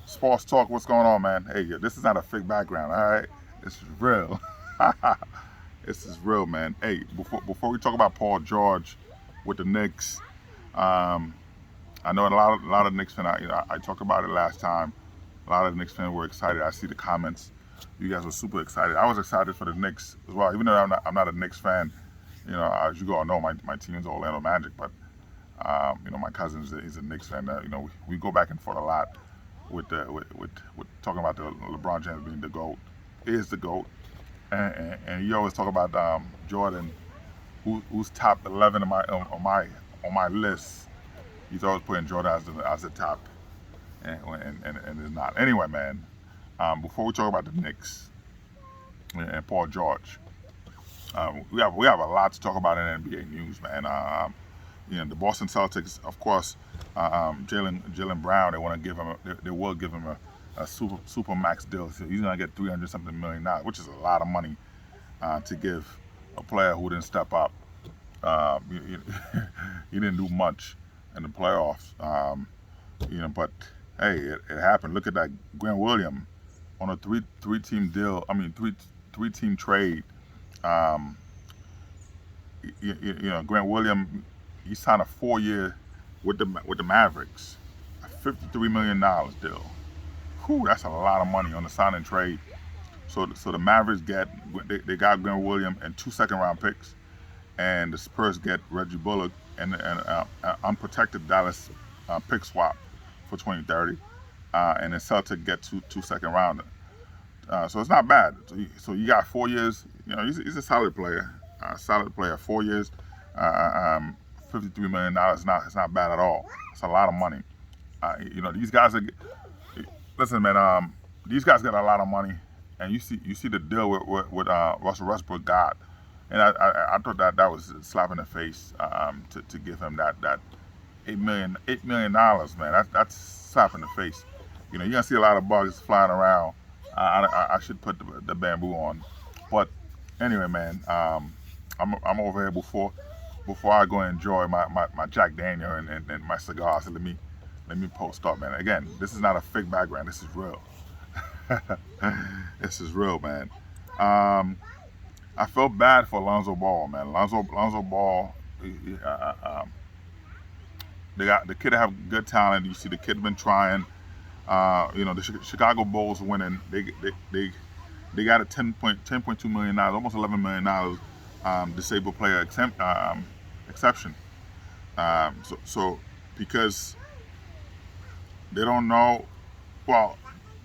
Sports Talk, what's going on, man? Hey, this is not a fake background, all right? This is real. This is real, man. Hey, before we talk about Paul George with the Knicks, um, I know a lot of Knicks fans. I talked about it last time. A lot of the Knicks fans were excited. I see the comments. You guys were super excited. I was excited for the Knicks as well, even though I'm not a Knicks fan. As you all know, my team is Orlando Magic, but my cousin is a Knicks fan. We go back and forth a lot with talking about the LeBron James being the GOAT, is the GOAT, and you always talk about Jordan, who's top 11 on my list. He's always putting Jordan as the top, and it's not. Anyway, man, before we talk about the Knicks and Paul George, we have a lot to talk about in NBA news, man. The Boston Celtics, of course, Jalen Brown. They will give him a super max deal. So he's gonna get 300 something million dollars, which is a lot of money to give a player who didn't step up. He didn't do much in the playoffs. But hey, it happened. Look at that, Grant Williams on a three team deal. I mean three team trade. Um, Grant Williams, he signed a 4-year with the Mavericks, a $53 million deal. Whew, that's a lot of money on the sign and trade. So the Mavericks they got Grant Williams and 2 second-round picks, and the Spurs get Reggie Bullock and an unprotected Dallas pick swap for 2030, and the Celtics get two second rounders. So it's not bad. So you got 4 years. He's a solid player. 4 years, $53 million. It's not bad at all. It's a lot of money. These guys are. Listen, man. These guys got a lot of money, and you see the deal with Russell Westbrook got, and I thought that was a slap in the face to give him that $8 million, man. That's a slap in the face. You're gonna see a lot of bugs flying around. I should put the bamboo on, but anyway, man. I'm over here before I go and enjoy my Jack Daniel and my cigar. So let me post up, man. Again, this is not a fake background. This is real. This is real, man. I felt bad for Lonzo Ball, man. Lonzo Ball. The kid have good talent. You see, the kid been trying. The Chicago Bulls winning. They got a $10.2 million, almost $11 million disabled player exception. So because they don't know, well,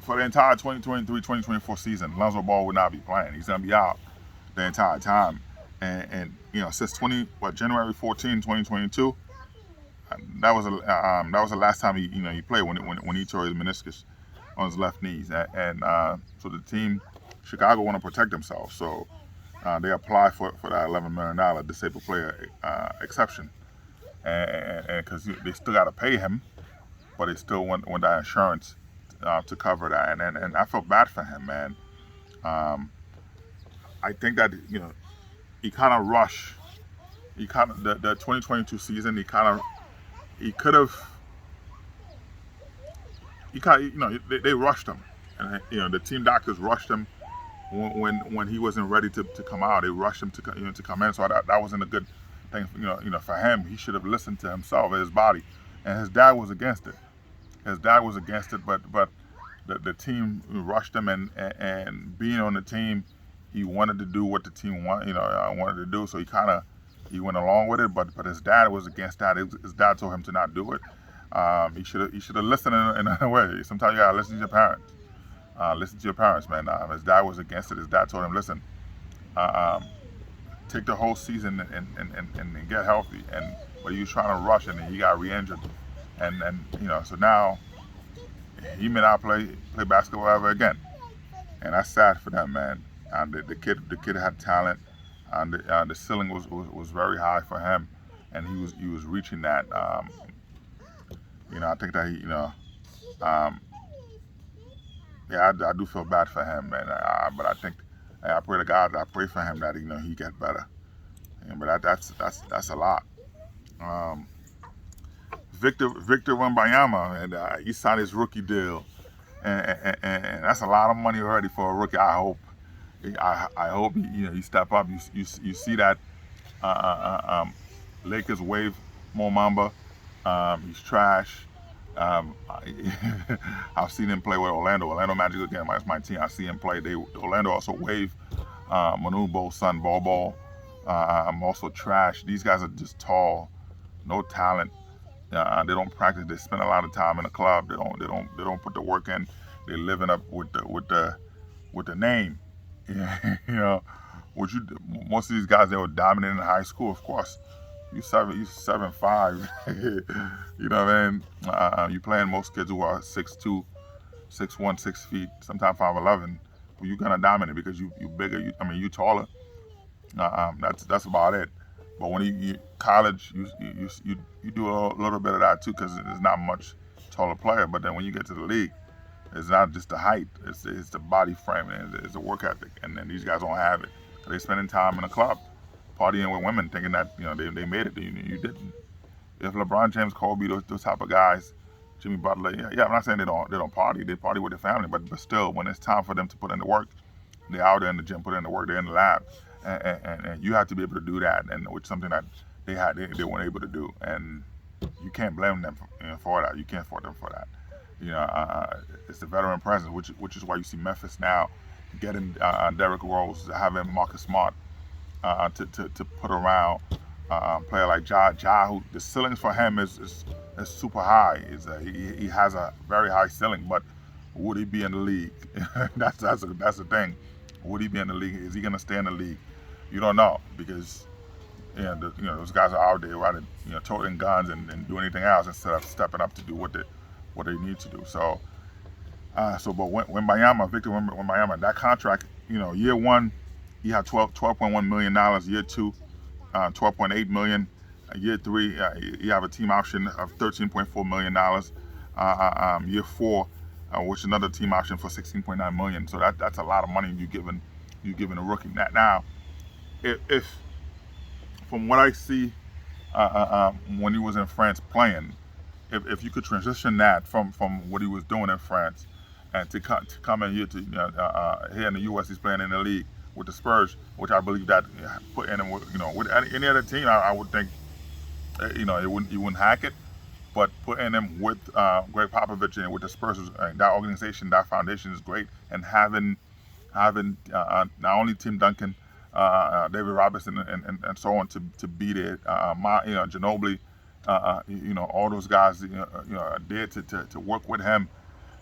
for the entire 2023-2024 season, Lonzo Ball will not be playing. He's gonna be out the entire time, and since January 14, 2022. That was the last time he played when he tore his meniscus on his left knees, and so the team Chicago want to protect themselves, so they apply for that $11 million disabled player exception, and because they still got to pay him, but they still want that insurance to cover that, and I felt bad for him, man. I think that he kind of rushed. The 2022 season he could have. They rushed him, and the team doctors rushed him when he wasn't ready to come out. They rushed him to come in. So that wasn't a good thing. For him, he should have listened to himself, his body, and his dad was against it. But the team rushed him, and being on the team, he wanted to do what the team wanted to do. So he went along with it, but his dad was against that. His dad told him to not do it. He should have listened in a way. Sometimes you gotta listen to your parents. Listen to your parents, man. His dad was against it. His dad told him, listen, take the whole season and get healthy. But he was trying to rush, and he got re-injured. So now he may not play basketball ever again, and that's sad for them, man. And the kid had talent. And the ceiling was very high for him, and he was reaching that. I think that I do feel bad for him, man. But I pray to God, I pray for him that he get better. But that's a lot. Victor Wembanyama, and he signed his rookie deal, and that's a lot of money already for a rookie. I hope you step up. You see that Lakers wave Mo Mamba. He's trash. I've seen him play with Orlando Magic again. That's my team. I see him play. Orlando also wave Manu Bol's son Ball. I'm also trash. These guys are just tall, no talent. They don't practice. They spend a lot of time in the club. They don't put the work in. They're living up with the name. You know, most of these guys, they were dominating in high school. Of course, you 7'5". You know what I mean? You playing most kids who are 6'2", 6'1", 6 feet, sometimes 5'11". But you're gonna dominate because you bigger. You taller. That's about it. But when you college, you do a little bit of that too, because there's not much taller player. But then when you get to the league, it's not just the height; it's the body frame and it's the work ethic. And then these guys don't have it. They spending time in a club, partying with women, thinking that they made it. You didn't. If LeBron James, Kobe, those type of guys, Jimmy Butler, yeah, I'm not saying they don't party. They party with their family, but still, when it's time for them to put in the work, they're out there in the gym, put in the work. They're in the lab. And you have to be able to do that, and which is something that they weren't able to do, and you can't blame them for that. You can't fault them for that. It's the veteran presence, which is why you see Memphis now getting Derrick Rose, having Marcus Smart to put around a player like Ja, who the ceilings for him is super high. He has a very high ceiling, but would he be in the league? that's the thing. Would he be in the league? Is he going to stay in the league? You don't know, because those guys are out there running, toting guns and do anything else instead of stepping up to do what they need to do. But Victor Wembanyama, that contract, year one, he had $12.1 million. Year two, $12.8 million. Year three, you have a team option of $13.4 million. Year four, which is another team option for $16.9 million. So that's a lot of money you giving a rookie. Now, if from what I see when he was in France playing, if you could transition that from what he was doing in France and to come in here to here in the U.S. he's playing in the league with the Spurs, which I believe that put in him with any other team, I would think he wouldn't hack it. But putting him with Greg Popovich and with the Spurs, that organization, that foundation is great. And having not only Tim Duncan, David Robinson, and so on to be there, Ginobili, all those guys, are there to work with him,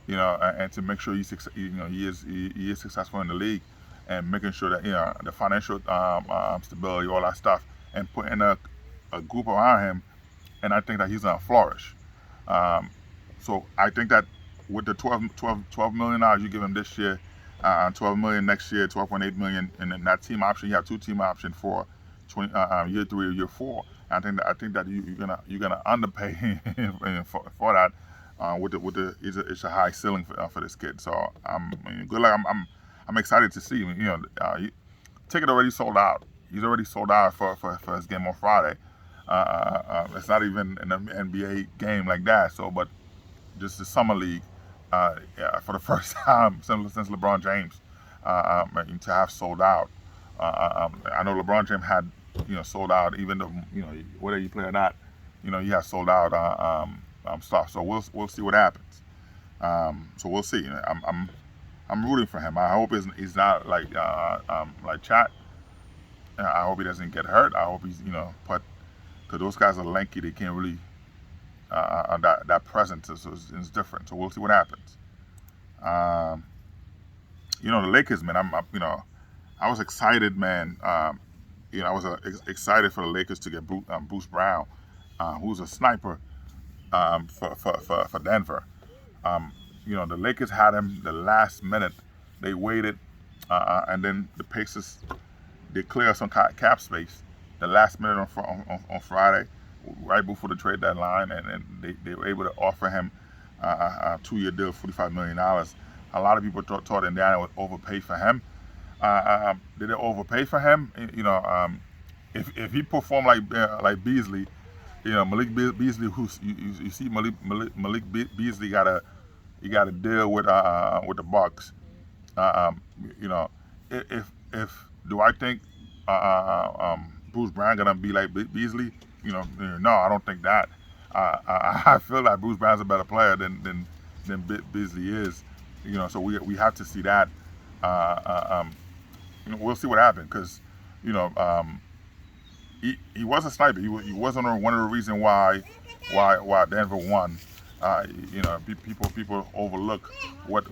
and to make sure he is successful in the league, and making sure that the financial stability, all that stuff, and putting a group around him. And I think that he's gonna flourish. So I think that with the $12 million you give him this year, $12 million next year, $12.8 million, and then that team option, you have two team option for year three or year four. I think that you're gonna underpay him for that. It's a high ceiling for this kid. So good luck. I'm excited to see. Ticket already sold out. He's already sold out for his game on Friday. It's not even an NBA game like that. So, but just the summer league, for the first time since LeBron James, to have sold out. I know LeBron James had sold out, even though whether you play or not, he has sold out stuff. So we'll see what happens. So we'll see. I'm rooting for him. I hope he's not like Chat. I hope he doesn't get hurt. I hope he's put. Because those guys are lanky, they can't really, that presence is different. So we'll see what happens. The Lakers, man, I was excited, man. I was excited for the Lakers to get Bruce Brown, who's a sniper for Denver. The Lakers had him the last minute. They waited, and then the Pacers, they cleared some cap space the last minute on Friday, right before the trade deadline, and they were able to offer him a 2-year deal, $45 million. A lot of people thought Indiana would overpay for him. Did they overpay for him? If he performed like Beasley, Malik Beasley, who's you see Malik Beasley got a you got to deal with the Bucks. Um, you know, if do I think Bruce Brown gonna be like Beasley? No, I don't think that. I feel like Bruce Brown's a better player than Beasley is. So we have to see that. Uh, we'll see what happens because you know he was a sniper. He wasn't one of the reasons why Denver won. People overlook what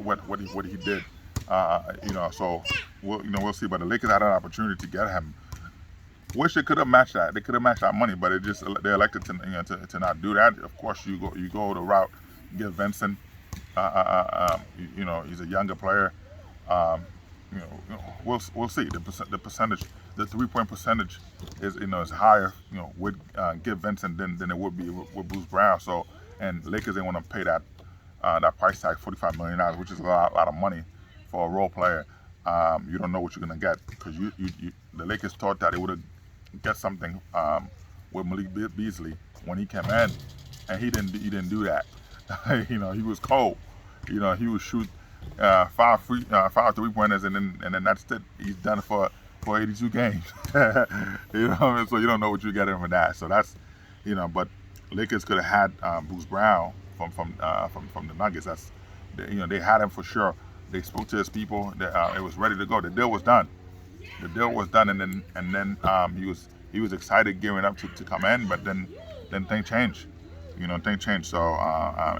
he did. So we'll see. But the Lakers had an opportunity to get him. Wish they could have matched that. They could have matched that money, but they elected to not do that. Of course, you go the route, give Vincent. He's a younger player. We'll see. The percentage, the 3-point percentage is higher. Would give Vincent than it would be with Bruce Brown. So and Lakers they want to pay that price tag, $45 million, which is a lot of money for a role player. You don't know what you're gonna get because the Lakers thought that they would have get something with Malik Beasley when he came in, and he didn't do that. He was cold. He would shoot 5 3-pointers and then that's it. He's done for 82 games. So you don't know what you get from that. So that's but Lakers could have had Bruce Brown from the Nuggets. They had him for sure. They spoke to his people. It was ready to go. The deal was done. And then he was excited gearing up to come in, but then things changed. Things changed. So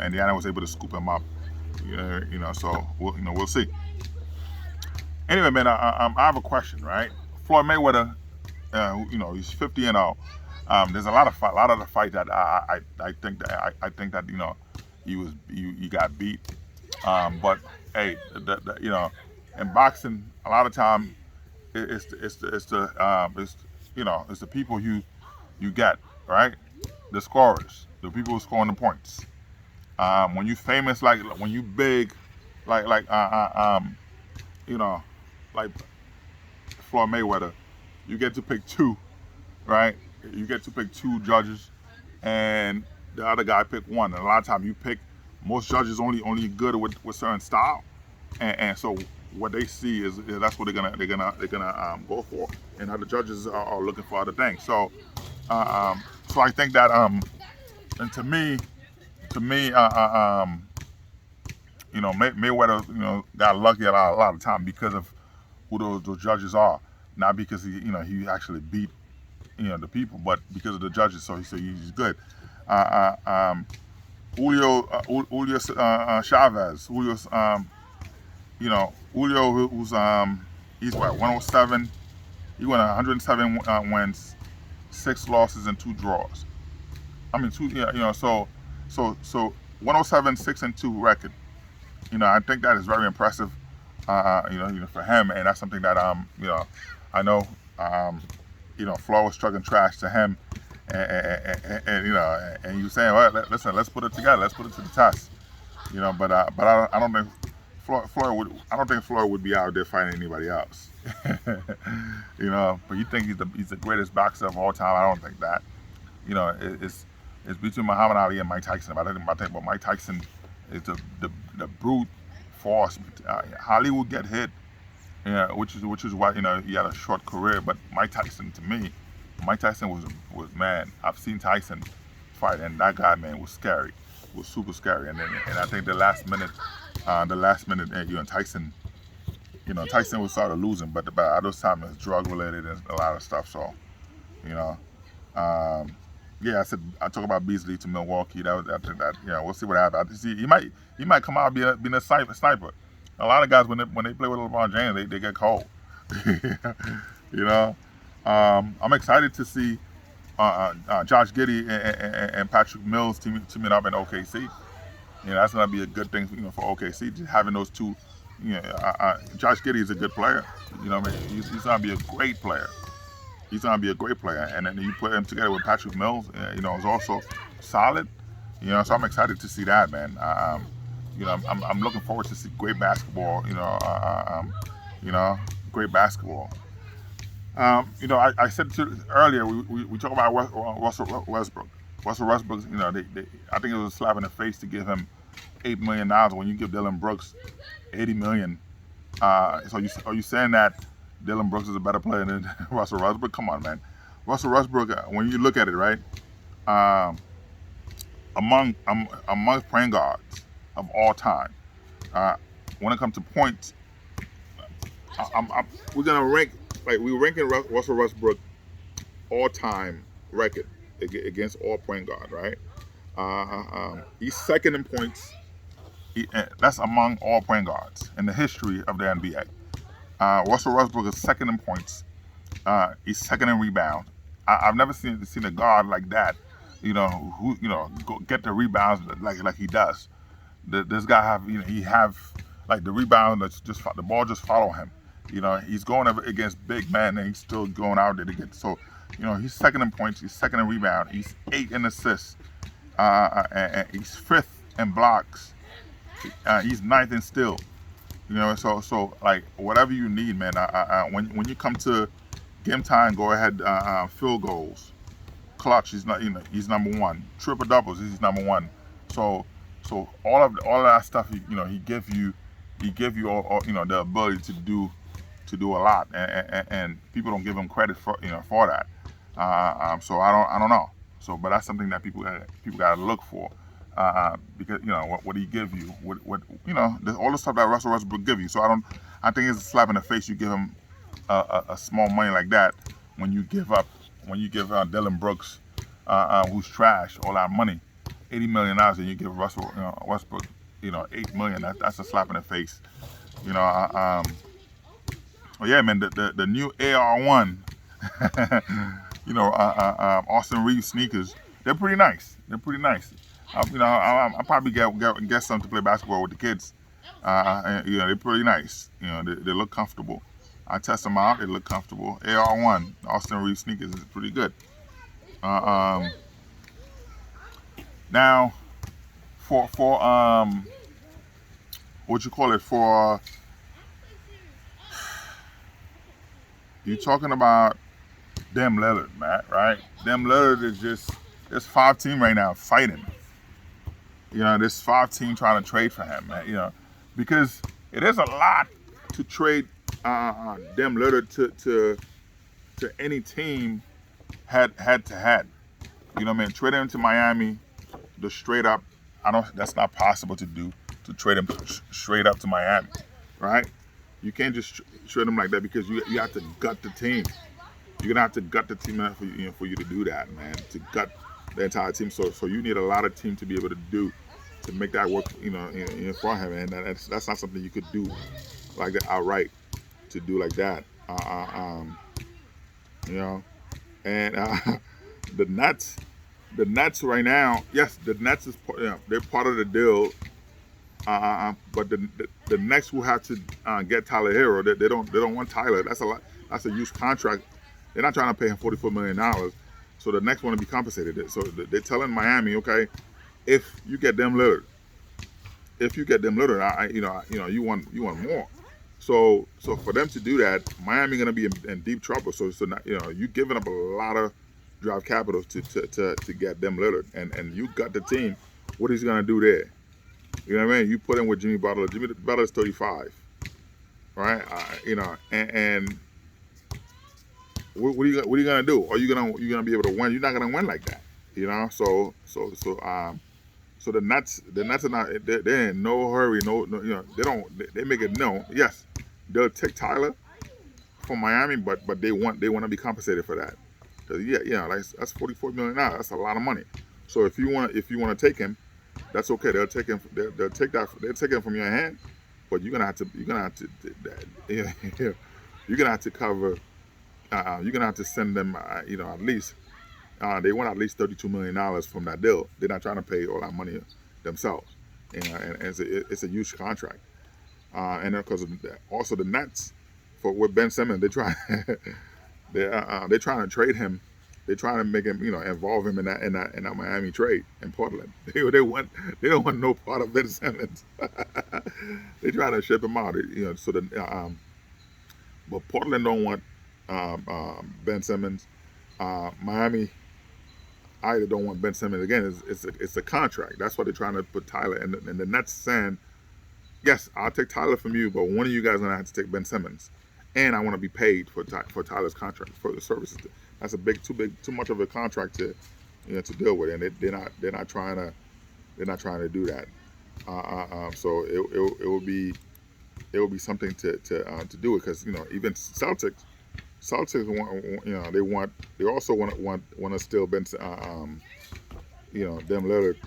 Indiana was able to scoop him up. So we'll see. Anyway, man, I have a question, right? Floyd Mayweather, he's 50-0. There's a lot of the fight that I think that he got beat. But hey, in boxing, a lot of time it's the people you get, right? The scorers, the people who scoring the points. When you famous, like when you big, like Floyd Mayweather, you get to pick two, right? You get to pick two judges, and the other guy pick one. And a lot of times you pick, most judges only good with certain style, and so what they see is that's what they're gonna go for, and other judges are looking for other things. So I think that and to me, Mayweather, got lucky a lot of time because of who those judges are, not because he actually beat the people, but because of the judges. So he's good. Julio Chavez, Julio who's he's 107. He won 107 wins, 6 losses and 2 draws. I mean so 107, 6-2 record. I think that is very impressive. For him, and that's something that I know Floyd was struggling trash to him, and you saying, well, listen, let's put it together, let's put it to the test, but I don't think Floyd would be out there fighting anybody else. But you think he's the greatest boxer of all time? I don't think that. It's between Muhammad Ali and Mike Tyson. But I think about Mike Tyson is the brute force. Ali would get hit, which is why he had a short career. But Mike Tyson, to me, was man. I've seen Tyson fight, and that guy, man, was scary. Was super scary. And I think the last minute, Tyson, Tyson was sort of losing, but at those times it's drug related and a lot of stuff. So, I talk about Beasley to Milwaukee. I think that we'll see what happens. He might come out being a sniper. A lot of guys when they play with LeBron James, they get cold. I'm excited to see Josh Giddey and Patrick Mills teaming up in OKC. That's gonna be a good thing for OKC. Just having those two. Josh Giddey is a good player. He's gonna be a great player. He's gonna be a great player, and then you put him together with Patrick Mills. Is also solid. So I'm excited to see that, man. I'm looking forward to see great basketball. Great basketball. I said earlier we talk about Russell Westbrook. Russell Westbrook, I think it was a slap in the face to give him $8 million when you give Dylan Brooks $80 million. So are you saying that Dylan Brooks is a better player than Russell Westbrook? Come on, man. Russell Westbrook, when you look at it, right, um, among point guards of all time, uh, when it comes to points, we're gonna rank like we're ranking Russell Westbrook all time record against all point guard, right? He's second in points. That's among all point guards in the history of the NBA. Russell Westbrook is second in points. He's second in rebound. I've never seen a guard like that. Who get the rebounds like he does. This guy he have like the rebound that's just the ball just follow him. He's going up against big men and he's still going out there to get. So he's second in points. He's second in rebound. He's 8 in assists. And he's 5th in blocks. He's 9th in steal. So like whatever you need, man. When you come to game time, go ahead. Field goals, clutch. He's he's number one. Triple doubles. He's number one. So all of that stuff. He give you all the ability to do a lot, and people don't give him credit for that. So I don't know. So, but that's something that people got to look for. Because what he give you, what all the stuff that Russell Westbrook give you. So I think it's a slap in the face. You give him a small money like that when you give Dylan Brooks, who's trash, all that money, $80 million, and you give Russell Westbrook, $8 million. That's a slap in the face. Well, yeah, man. The new AR1, Austin Reeves sneakers. They're pretty nice. I'll probably get some to play basketball with the kids. They're pretty nice. They look comfortable. I test them out. They look comfortable. AR1 Austin Reeves sneakers is pretty good. Now, for what you call it, for you're talking about Damian Lillard, Matt, right? Damian Lillard is just there's 5 team right now fighting. There's 5 team trying to trade for him, man. Because it is a lot to trade Damian Lillard to any team head to head. Trade him to Miami, the straight up. That's not possible to do, to trade him straight up to Miami, right? You can't just trade him like that because you have to gut the team. You're gonna have to gut the team for you to do that, man. To gut the entire team. So you need a lot of team to be able to make that work, for him, and that's not something you could do like that outright. To do like that, and the Nets right now, yes, the Nets is they're part of the deal, but the Nets will have to get Tyler Hero. They don't want Tyler. That's a lot. That's a huge contract. They're not trying to pay him $44 million. So the Nets want to be compensated. So they're telling Miami, okay, if you get them Lillard, you want more. So for them to do that, Miami gonna be in deep trouble. So you giving up a lot of draft capital to get them Lillard, and you got the team. What is he gonna do there? You know what I mean? You put him with Jimmy Butler. Jimmy Butler's 35, right? And what are you gonna do? Are you gonna be able to win? You're not gonna win like that, So the Nets are not. They're in no hurry. No. They make it known. Yes, they'll take Tyler from Miami, but they want to be compensated for that. Cause that's $44 million. That's a lot of money. So if you want to take him, that's okay. They'll take him. They'll take that. They'll take him from your hand, but you're gonna have to cover. You're gonna have to send them. At least. They want at least $32 million from that deal. They're not trying to pay all that money themselves, and it's a huge contract. And because also the Nets, with Ben Simmons, they're trying to trade him. They're trying to make him, involve him in that Miami trade in Portland. They don't want no part of Ben Simmons. They trying to ship him out. But Portland don't want Ben Simmons. Miami I either don't want Ben Simmons again. It's a contract. That's why they're trying to put Tyler. And the Nets saying, yes, I'll take Tyler from you, but one of you guys are gonna have to take Ben Simmons, and I want to be paid for Tyler's contract for the services. That's too much of a contract to to deal with, and they're not trying to do that. So it will be something to do it, because even Celtics want they also want to steal Ben Damian Lillard,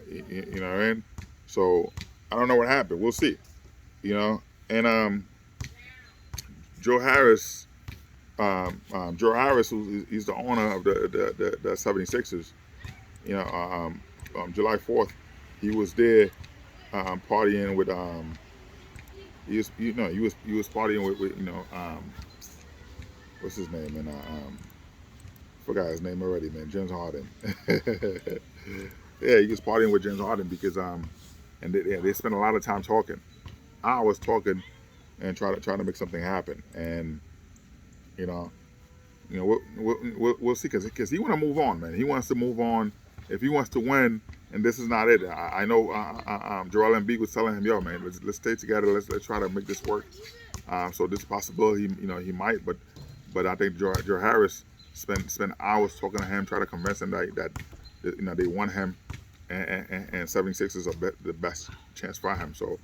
you know what I mean? So I don't know what happened. We'll see, and Joe Harris. Joe Harris, he's the owner of the 76ers. July 4th, he was there partying with he was partying with what's his name, and forgot his name already, man. James Harden. Yeah, he was partying with James Harden because and they spent a lot of time talking, hours talking, and trying to make something happen. And we'll see, because he want to move on, man. He wants to move on. If he wants to win, and this is not it. I know Joel Embiid was telling him, "Yo, man, let's stay together. Let's try to make this work." So this possibility, he might, but I think Joe Harris spent hours talking to him, trying to convince him that they want him, and 76ers are the best chance for him. So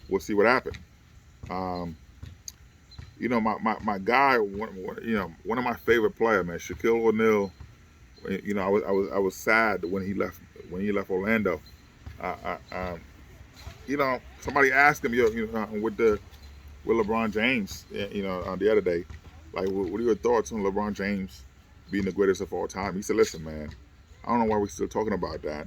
we'll see what happens. My guy, one of my favorite players, man, Shaquille O'Neal. I was sad when he left Orlando. Somebody asked him, with LeBron James, the other day, like, what are your thoughts on LeBron James being the greatest of all time? He said, "Listen, man, I don't know why we're still talking about that."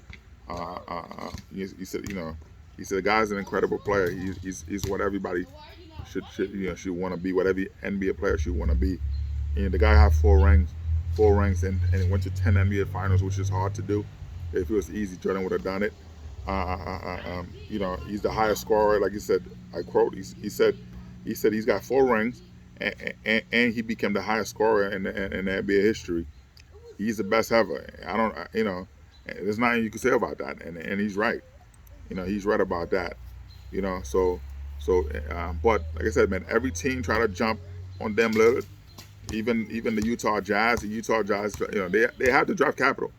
He said, the guy's an incredible player. He's what everybody should want to be, what every NBA player should want to be. And the guy had four rings, and he went to 10 NBA finals, which is hard to do. If it was easy, Jordan would have done it. He's the highest scorer. Like he said, I quote, he said he's got 4 rings, and he became the highest scorer in the NBA history. He's the best ever. There's nothing you can say about that, and he's right. He's right about that. But like I said, man, every team try to jump on them Lillard. Even the Utah Jazz, they have to draft capital.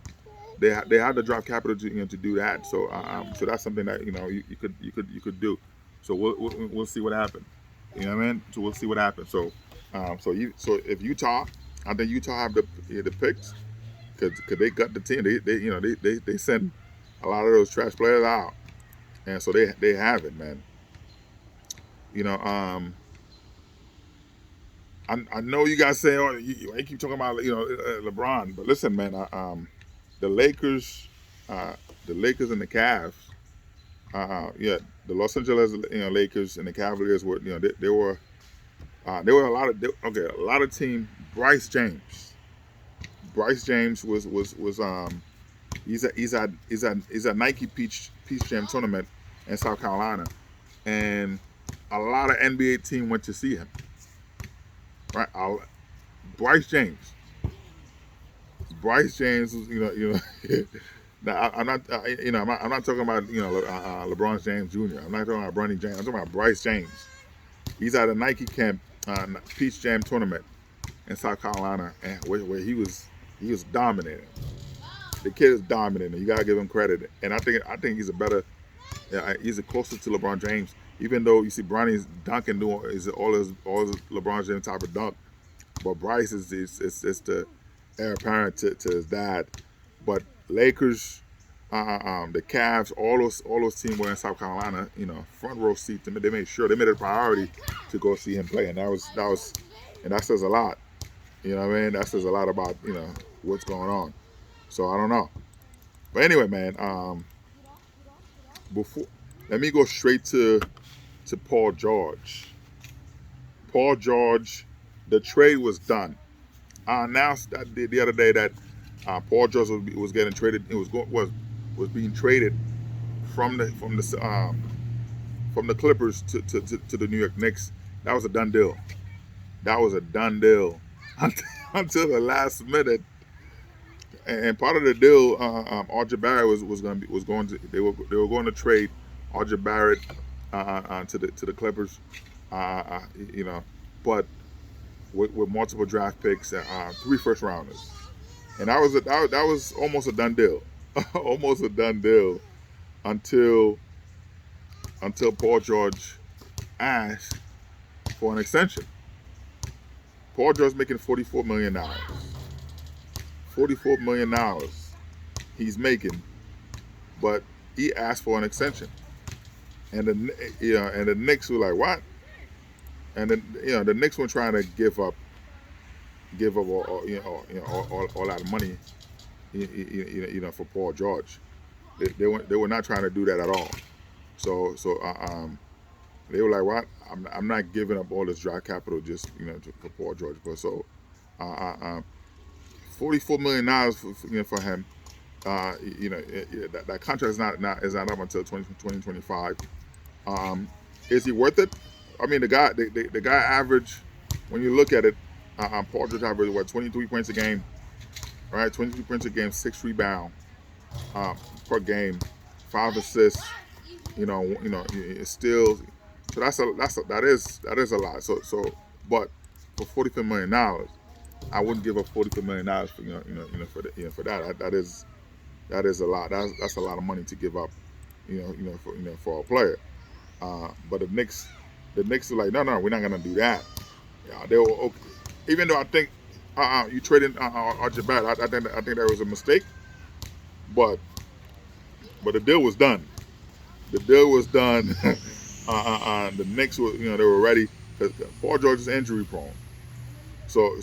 They have to draft capital to do that. So that's something that you could do. So we'll see what happens. You know what I mean? So we'll see what happens. So if Utah, I think Utah have the picks, because they got the team. They send a lot of those trash players out, and so they have it, man. I know you guys say, "Oh, you keep talking about LeBron," but listen, man. The Lakers and the Cavs. The Los Angeles Lakers and the Cavaliers were they were a lot of team. Bryce James was he's at Nike Peach Jam tournament in South Carolina, and a lot of NBA team went to see him. Right, Bryce James was, Now, I'm not talking about LeBron James Jr. I'm not talking about Bronny James. I'm talking about Bryce James. He's at a Nike camp, Peach Jam tournament in South Carolina, and where he was dominating. The kid is dominating. You gotta give him credit, and I think he's he's closer to LeBron James. Even though you see Bronny's dunking is all his LeBron James type of dunk, but Bryce is the heir apparent to his dad. But Lakers, the Cavs, all those teams were in South Carolina. Front row seat. They made sure they made it a priority to go see him play, and that says a lot. You know what I mean? That says a lot about what's going on. So I don't know, but anyway, man. Let me go straight to Paul George. Paul George, the trade was done. I announced that the other day that Paul George was getting traded. It was being traded from the Clippers to the New York Knicks. That was a done deal. Until the last minute. and part of the deal, RJ Barrett was going to they were going to trade RJ Barrett to the Clippers, uh, you know, but with multiple draft picks, 3 first rounders, and that was almost a done deal, almost a done deal until Paul George asked for an extension. Paul George making $44 million. $44 million he's making, but he asked for an extension, and the Knicks were like, what? And then the Knicks were trying to give up all that money, for Paul George. They were not trying to do that at all. So they were like, what? I'm not giving up all this draft capital just for Paul George. But so $44 million for him. That contract is not up until 2025. Is he worth it? I mean, the guy average, when you look at it, Paul George averaged 23 points a game, right? 23 points a game, 6 rebounds per game, 5 assists. Steals. So that is a lot. So but for $44 million, I wouldn't give up $44 million for that. That is a lot. That's a lot of money to give up, for a player. But the Knicks were like, no, we're not gonna do that. Yeah, they were okay. Even though I think you traded RJ Barrett, I think that was a mistake. But the deal was done. The deal was done. The Knicks were, they were ready because Paul George is injury prone. So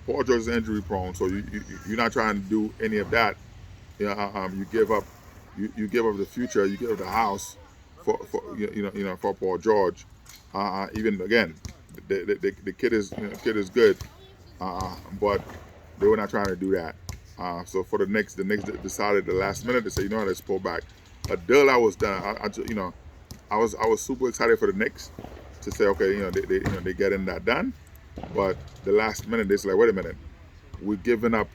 Paul George is injury prone. So you're not trying to do any of that. You give up the future. You give up the house for Paul George. Even again, the kid is good, but they were not trying to do that. So for the Knicks decided the last minute to say, let's pull back. A deal that was done. I was super excited for the Knicks to say, okay, they getting that done. But the last minute they said, like, wait a minute, we're giving up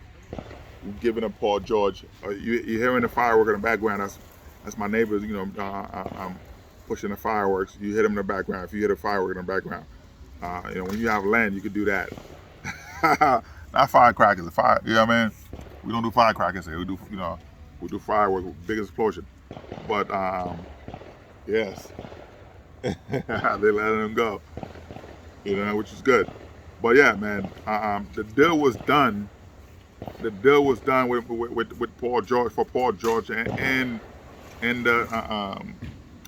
Paul George. You're hearing the firework in the background. That's my neighbors. I'm pushing the fireworks. You hit them in the background. If you hit a firework in the background, when you have land, you could do that. Not firecrackers. You know what I mean? We don't do firecrackers here. We do fireworks with big explosion. But yes, they letting them go. Which is good. But yeah, man, the deal was done. The deal was done with Paul George for Paul George and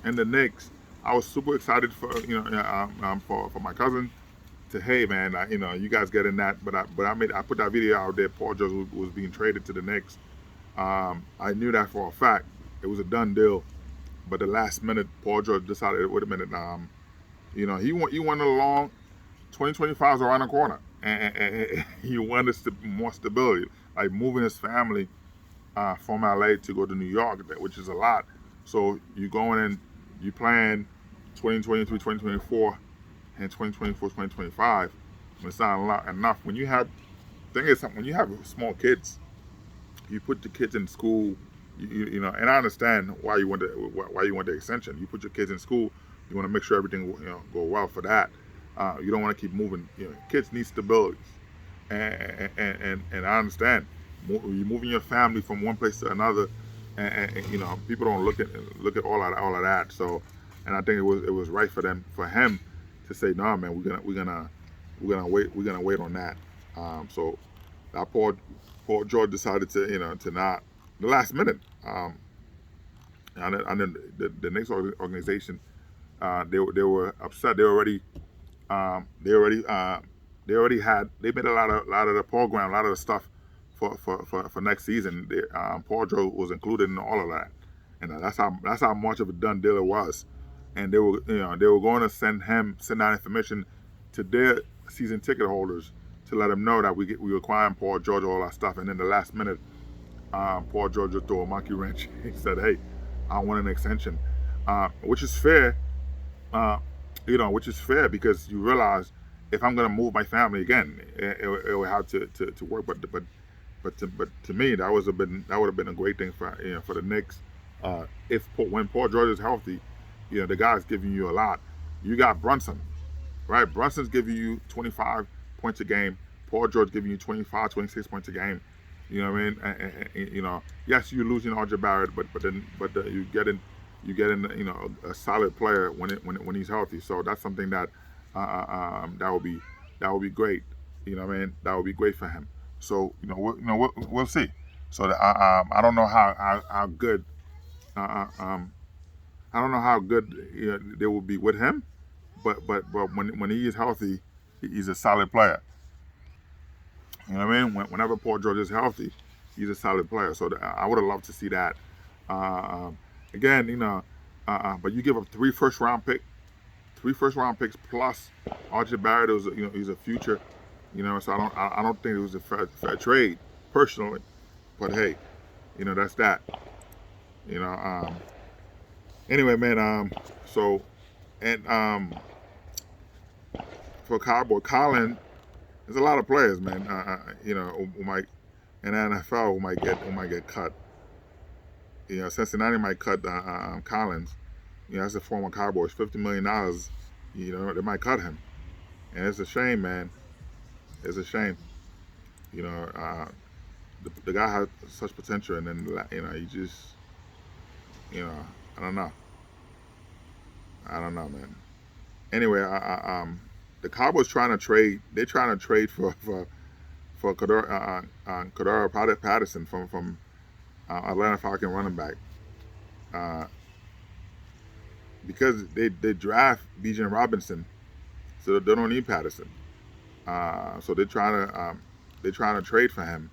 the Knicks. I was super excited for my cousin to, hey man, you guys getting that, but I put that video out there. Paul George was being traded to the Knicks. I knew that for a fact. It was a done deal, but the last minute, Paul George decided, wait a minute, he went along. 2025 is around the corner, and he wanted more stability, like moving his family from LA to go to New York, which is a lot. So you going in, you plan 2023, 2024, and 2024, 2025. It's not enough. When you have small kids, you put the kids in school. And I understand why you want the extension. You put your kids in school. You want to make sure everything go well for that. You don't want to keep moving. Kids need stability, and I understand. You're moving your family from one place to another, and people don't look at all of that. So, and I think it was right for him to say, no, man, we're gonna wait on that. So that Paul George decided to not the last minute. And then the Knicks organization, they were upset. They made a lot of the program, a lot of the stuff for next season. Paul George was included in all of that, and that's how much of a done deal it was. And they were going to send that information to their season ticket holders to let them know that we acquiring Paul George, all that stuff. And then the last minute, Paul George just threw a monkey wrench. He said, "Hey, I want an extension," which is fair. Which is fair because you realize if I'm going to move my family again, it will have to work. But but to me, that would have been a great thing for for the Knicks. If when Paul George is healthy, the guy's giving you a lot. You got Brunson, right? Brunson's giving you 25 points a game. Paul George giving you 25, 26 points a game. You know what I mean? Yes, you're losing RJ Barrett, but you get in a solid player when he's healthy. So that's something that that would be great. You know what I mean? That would be great for him. So we'll see. So I don't know how good I don't know how good they will be with him, but when he is healthy, he's a solid player. You know what I mean? Whenever Paul George is healthy, he's a solid player. So I would have loved to see that. Uh, um, Again, but you give up three first round picks plus RJ Barrett is he's a future. So I don't think it was a fair trade personally. But hey, that's that. You know. Anyway, man. So and for Cowboy Colin, there's a lot of players, man. Who might in the NFL who might get cut. Cincinnati might cut Collins. That's a former Cowboys, $50 million. They might cut him, and it's a shame, man. It's a shame. The guy has such potential, and then he just, I don't know. I don't know, man. Anyway, the Cowboys trying to trade. They're trying to trade for Cordero Patterson from Atlanta Falcon running back. Because they draft Bijan Robinson, so they don't need Patterson. So they're trying to trade for him,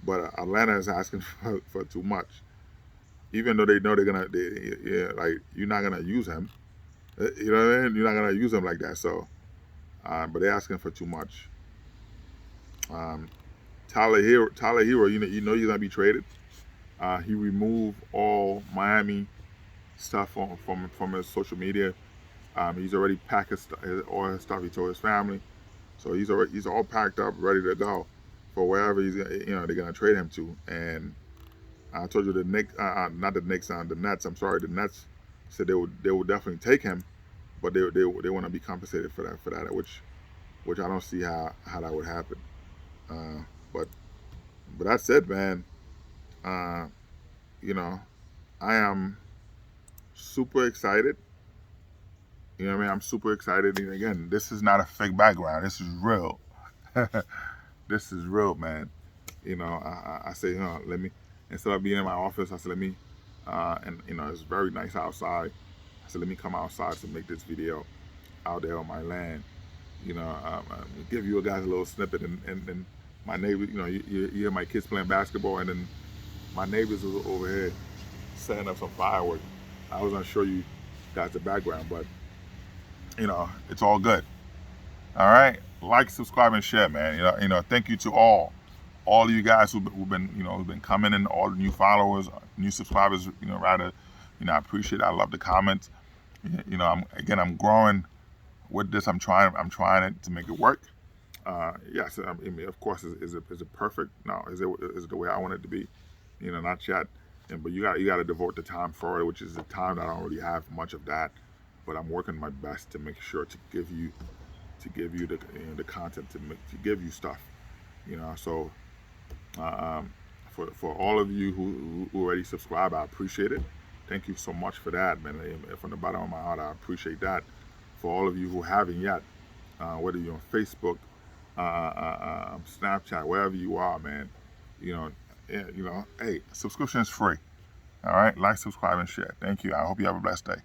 but Atlanta is asking for too much. Even though they know you're not gonna use him. You know what I mean? You're not gonna use him like that. So, but they're asking for too much. Tyler Hero, you're gonna be traded. He removed all Miami stuff from his social media. He's already packed all his stuff. He told his family, so he's all packed up, ready to go for wherever they're gonna trade him to. And I told you the Knicks, not the Knicks, the Nets. I'm sorry, the Nets said they would definitely take him, but they want to be compensated for that, which I don't see how that would happen. But that's it, man. I am super excited. You know what I mean? I'm super excited. And again, this is not a fake background. This is real. This is real, man. I say, let me, instead of being in my office, I said, let me, and it's very nice outside. I said, let me come outside to make this video out there on my land. Give you guys a little snippet, and my neighbor, you hear my kids playing basketball, and then my neighbors was over here setting up some fireworks. I was gonna show you guys the background, but it's all good. All right, like, subscribe, and share, man. Thank you to all of you guys who've been coming in, all the new followers, new subscribers. Rather, I appreciate it. I love the comments. I'm growing with this. I'm trying it to make it work. Yes, I mean, of course, is it perfect? No, is it the way I want it to be? Not yet. But you got to devote the time for it, which is the time that I don't really have much of that. But I'm working my best to make sure to give you the content to give you stuff. So for all of you who already subscribe, I appreciate it. Thank you so much for that, man. From the bottom of my heart, I appreciate that. For all of you who haven't yet, whether you're on Facebook, Snapchat, wherever you are, man, hey, subscription is free. All right, like, subscribe, and share. Thank you. I hope you have a blessed day.